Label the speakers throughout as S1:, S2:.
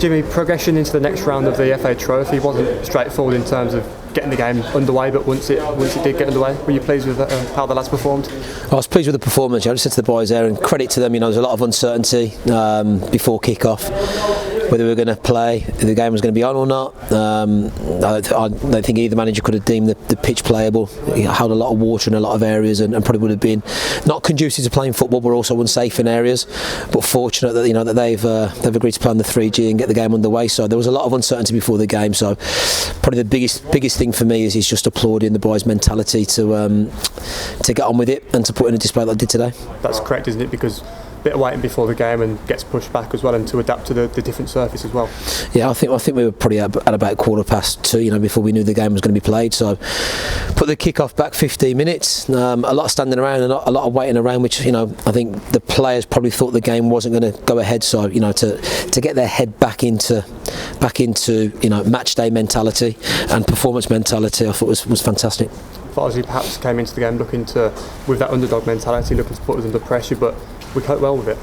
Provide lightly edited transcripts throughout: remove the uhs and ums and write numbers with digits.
S1: Jimmy, progression into the next round of the FA Trophy wasn't straightforward in terms of getting the game underway, but once it did get underway, were you pleased with how the lads performed?
S2: I was pleased with the performance. I just said to the boys there, and credit to them, there's a lot of uncertainty before kick-off, whether we were going to play, if the game was going to be on or not. I don't think either manager could have deemed the pitch playable. He held a lot of water in a lot of areas, and probably would have been not conducive to playing football, but also unsafe in areas. But fortunate that that they've agreed to play on the 3G and get the game underway. So there was a lot of uncertainty before the game. So probably the biggest thing for me is just applauding the boys' mentality to get on with it and to put in a display like I did today.
S1: That's correct, isn't it? Because a bit of waiting before the game and gets pushed back as well, and to adapt to the different surface as well. Yeah,
S2: I think we were probably at about 2:15, before we knew the game was going to be played. So put the kick-off back 15 minutes. A lot of standing around and a lot of waiting around, which I think the players probably thought the game wasn't going to go ahead. So to get their head back into match day mentality and performance mentality, I thought was fantastic.
S1: Farsley perhaps came into the game with that underdog mentality, looking to put us under pressure, but we coped well with it.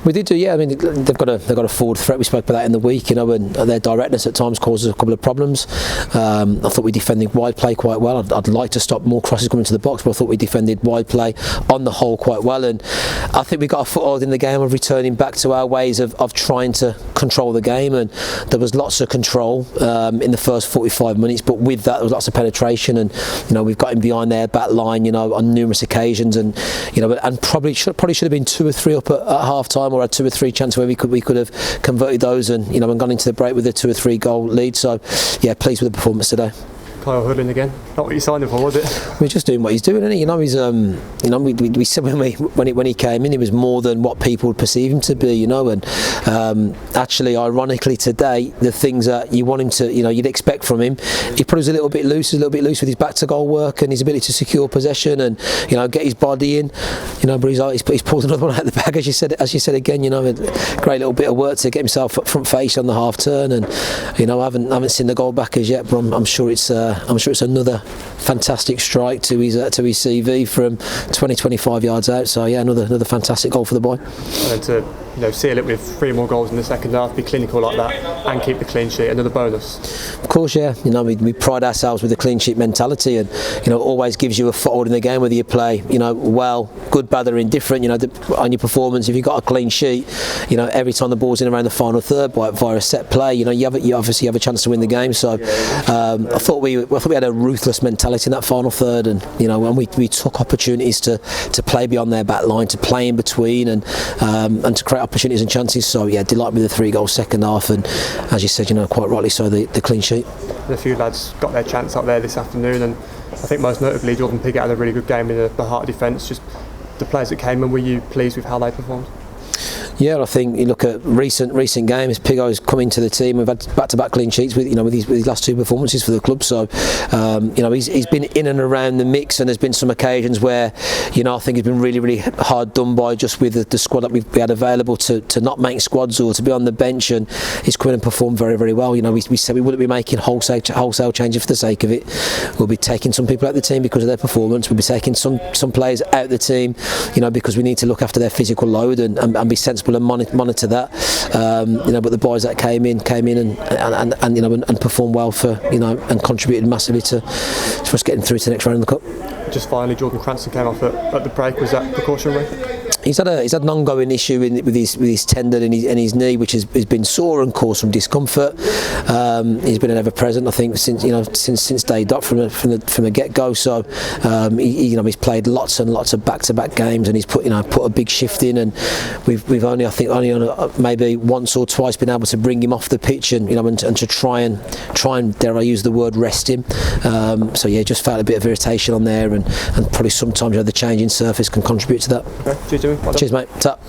S2: We did do, yeah. I mean, they've got a forward threat. We spoke about that in the week, and their directness at times causes a couple of problems. I thought we defended wide play quite well. I'd like to stop more crosses coming to the box, but I thought we defended wide play on the whole quite well. And I think we got a foothold in the game of returning back to our ways of trying to control the game. And there was lots of control in the first 45 minutes, but with that there was lots of penetration, and we've got him behind their back line, on numerous occasions, and and probably should have been 2 or 3 up at half time, or had 2 or 3 chances where we could have converted those and and gone into the break with a 2 or 3 goal lead. So yeah, pleased with the performance today.
S1: Kyle Hoodlin again, not what you signed him for, was it?
S2: We're just doing what he's doing, isn't he? He's we said when he came in, he was more than what people would perceive him to be, and actually, ironically, today the things that you want him to, you'd expect from him, he probably was a little bit loose with his back to goal work and his ability to secure possession and get his body in, but he's pulled another one out of the bag, as you said again, a great little bit of work to get himself front face on the half turn, and I haven't seen the goal back as yet, but I'm sure it's another fantastic strike to his CV from 20-25 yards out. So yeah, another fantastic goal for the boy.
S1: And to seal it with 3 more goals in the second half, be clinical like that, and keep the clean sheet, another bonus.
S2: Of course, yeah. We pride ourselves with the clean sheet mentality, and it always gives you a foothold in the game, whether you play well, good, bad, or indifferent. On your performance, if you've got a clean sheet, every time the ball's in around the final third via a set play, you obviously have a chance to win the game. So I thought we had a ruthless mentality in that final third, and when we took opportunities to play beyond their back line, to play in between, and to create opportunities and chances. So yeah, delighted with the 3 goals second half, and as you said, quite rightly so, the clean sheet.
S1: A few lads got their chance up there this afternoon, and I think most notably Jordan Piggott had a really good game in the heart of defence. Just the players that came in, were you pleased with how they performed?
S2: Yeah, I think you look at recent games. Piggo's come into the team. We've had back-to-back clean sheets with his last 2 performances for the club. So he's been in and around the mix, and there's been some occasions where I think he's been really hard done by just with the squad that we had available to not make squads or to be on the bench, and he's come in and performed very well. We said we wouldn't be making wholesale changes for the sake of it. We'll be taking some people out of the team because of their performance. We'll be taking some players out of the team, because we need to look after their physical load and be sensible and monitor that, but the boys that came in and performed well and contributed massively to us getting through to the next round of the cup.
S1: Just finally, Jordan Cranston came off at the break. Was that precautionary?
S2: He's had an ongoing issue with his tendon and his knee, which has been sore and caused some discomfort. He's been an ever present, I think, since day dot from the get go. So he's played lots and lots of back-to-back games, and he's put a big shift in. And we've only maybe once or twice been able to bring him off the pitch and to try and dare I use the word, rest him. So yeah, just felt a bit of irritation on there, and probably sometimes the change in surface can contribute to that.
S1: Okay, cheers, Jimmy.
S2: Cheers, mate. Ta.